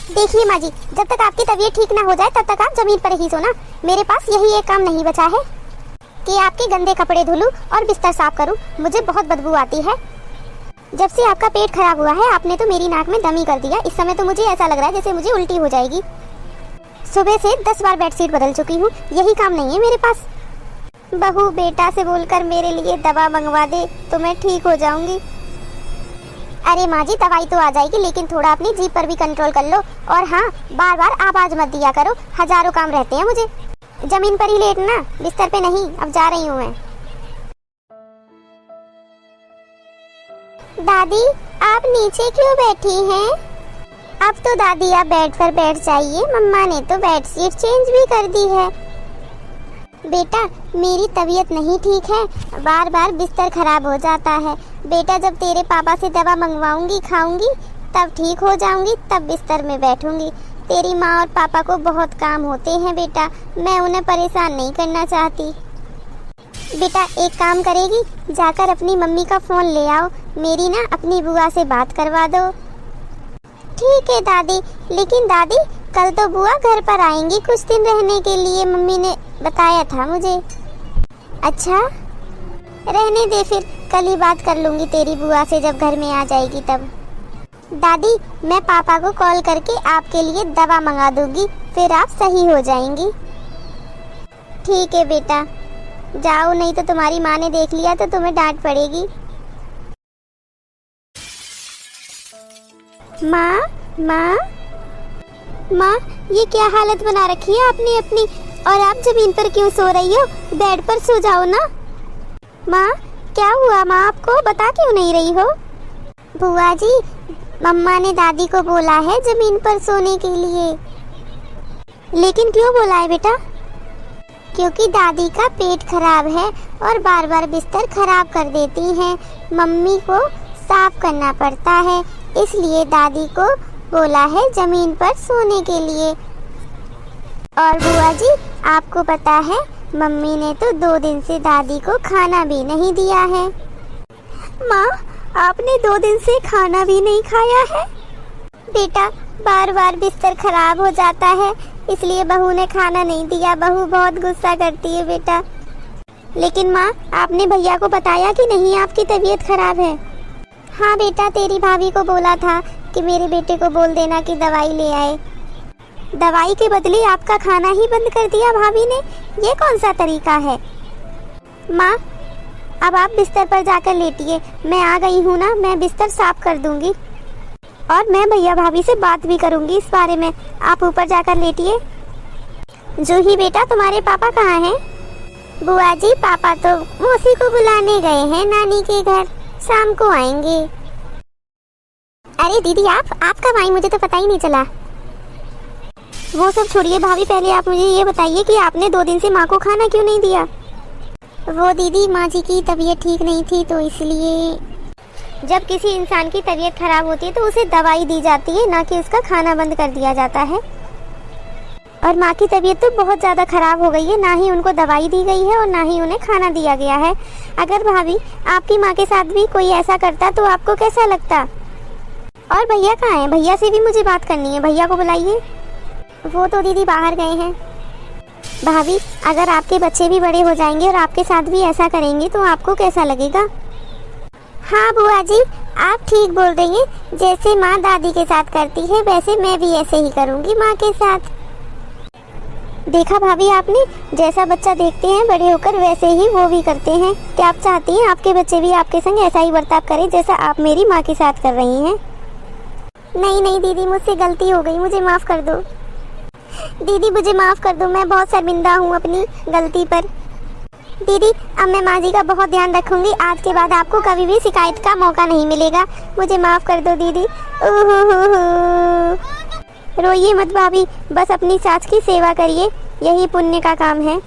देखिए माँ जी, जब तक आपकी तबीयत ठीक ना हो जाए तब तक आप जमीन पर ही सोना। मेरे पास यही एक काम नहीं बचा है कि आपके गंदे कपड़े धुलूं और बिस्तर साफ करूं। मुझे बहुत बदबू आती है। जब से आपका पेट खराब हुआ है आपने तो मेरी नाक में दम ही कर दिया। इस समय तो मुझे ऐसा लग रहा है जैसे मुझे उल्टी हो जाएगी। सुबह से 10 बार बेडशीट बदल चुकी हूँ, यही काम नहीं है मेरे पास। बहू बेटा से बोलकर मेरे लिए दवा मंगवा दे तो मैं ठीक हो जाऊंगी। अरे माँ जी, दवाई तो आ जाएगी लेकिन थोड़ा अपनी जीभ पर भी कंट्रोल कर लो। और हाँ, बार बार आवाज मत दिया करो, हजारों काम रहते हैं मुझे। जमीन पर ही लेटना, बिस्तर पे नहीं। अब जा रही हूँ मैं। दादी, आप नीचे क्यों बैठी हैं? अब तो दादी आप बेड पर बैठ जाइए, मम्मा ने तो बेडशीट चेंज भी कर दी है। बेटा, मेरी तबीयत नहीं ठीक है, बार बार बिस्तर खराब हो जाता है। बेटा, जब तेरे पापा से दवा मंगवाऊंगी, खाऊंगी, तब ठीक हो जाऊंगी, तब बिस्तर में बैठूंगी। तेरी माँ और पापा को बहुत काम होते हैं बेटा, मैं उन्हें परेशान नहीं करना चाहती। बेटा, एक काम करेगी, जाकर अपनी मम्मी का फ़ोन ले आओ, मेरी ना अपनी बुआ से बात करवा दो। ठीक है दादी, लेकिन दादी कल तो बुआ घर पर आएंगी कुछ दिन रहने के लिए, मम्मी ने बताया था मुझे। अच्छा, रहने दे फिर, कल ही बात कर लूँगी तेरी बुआ से जब घर में आ जाएगी तब। दादी, मैं पापा को कॉल करके आपके लिए दवा मंगा दूँगी, फिर आप सही हो जाएंगी। ठीक है बेटा, जाओ, नहीं तो तुम्हारी माँ ने देख लिया तो तुम्हें डांट पड़ेगी। माँ माँ माँ, ये क्या हालत बना रखी है आपने अपनी, और आप जमीन पर क्यों सो रही हो? बेड पर सो जाओ ना। माँ, क्या हुआ माँ, आपको बता क्यों नहीं रही हो? बुआ जी, मम्मा ने दादी को बोला है जमीन पर सोने के लिए। लेकिन क्यों बोला है बेटा? क्योंकि दादी का पेट खराब है और बार बार बिस्तर खराब कर देती हैं, मम्मी को साफ करना पड़ता है, इसलिए दादी को बोला है जमीन पर सोने के लिए। और बुआ जी, आपको पता है मम्मी ने तो 2 दिन से दादी को खाना भी नहीं दिया है। माँ, आपने 2 दिन से खाना भी नहीं खाया है? बेटा, बार बार बिस्तर खराब हो जाता है, इसलिए बहू ने खाना नहीं दिया। बहू बहुत गुस्सा करती है बेटा। लेकिन माँ, आपने भैया को बताया कि नहीं आपकी तबीयत खराब है? हाँ बेटा, तेरी भाभी को बोला था कि मेरे बेटे को बोल देना कि दवाई ले आए। दवाई के बदले आपका खाना ही बंद कर दिया भाभी ने, ये कौन सा तरीका है? माँ, अब आप बिस्तर पर जाकर लेटिए, मैं आ गई हूँ ना, मैं बिस्तर साफ कर दूँगी और मैं भैया भाभी से बात भी करूँगी इस बारे में। आप ऊपर जाकर लेटिए। जूही बेटा, तुम्हारे पापा कहाँ हैं? बुआ जी, पापा तो मौसी को बुलाने गए हैं नानी के घर, शाम को आएंगे। अरे दीदी, आप कब आई? मुझे तो पता ही नहीं चला। वो सब छोड़िए भाभी, पहले आप मुझे ये बताइए कि आपने 2 दिन से माँ को खाना क्यों नहीं दिया? वो दीदी, माँ जी की तबीयत ठीक नहीं थी तो इसलिए। जब किसी इंसान की तबीयत खराब होती है तो उसे दवाई दी जाती है, ना कि उसका खाना बंद कर दिया जाता है। और माँ की तबीयत तो बहुत ज़्यादा खराब हो गई है, ना ही उनको दवाई दी गई है और ना ही उन्हें खाना दिया गया है। अगर भाभी आपकी माँ के साथ भी कोई ऐसा करता तो आपको कैसा लगता? और भैया कहाँ हैं? भैया से भी मुझे बात करनी है, भैया को बुलाइए। वो तो दीदी बाहर गए हैं। भाभी, अगर आपके बच्चे भी बड़े हो जाएंगे और आपके साथ भी ऐसा करेंगे तो आपको कैसा लगेगा? हाँ बुआ जी, आप ठीक बोल रही हैं। जैसे माँ दादी के साथ करती है वैसे मैं भी ऐसे ही करूँगी माँ के साथ। देखा भाभी आपने, जैसा बच्चा देखते हैं बड़े होकर वैसे ही वो भी करते हैं। क्या आप चाहती हैं आपके बच्चे भी आपके संग ऐसा ही बर्ताव करें जैसा आप मेरी माँ के साथ कर रही हैं? नहीं नहीं दीदी, मुझसे गलती हो गई, मुझे माफ़ कर दो। दीदी मुझे माफ़ कर दो, मैं बहुत शर्मिंदा हूँ अपनी गलती पर। दीदी, अब मैं माँ जी का बहुत ध्यान रखूँगी, आज के बाद आपको कभी भी शिकायत का मौका नहीं मिलेगा। मुझे माफ़ कर दो दीदी। रोइए मत भाभी, बस अपनी सास की सेवा करिए, यही पुण्य का काम है।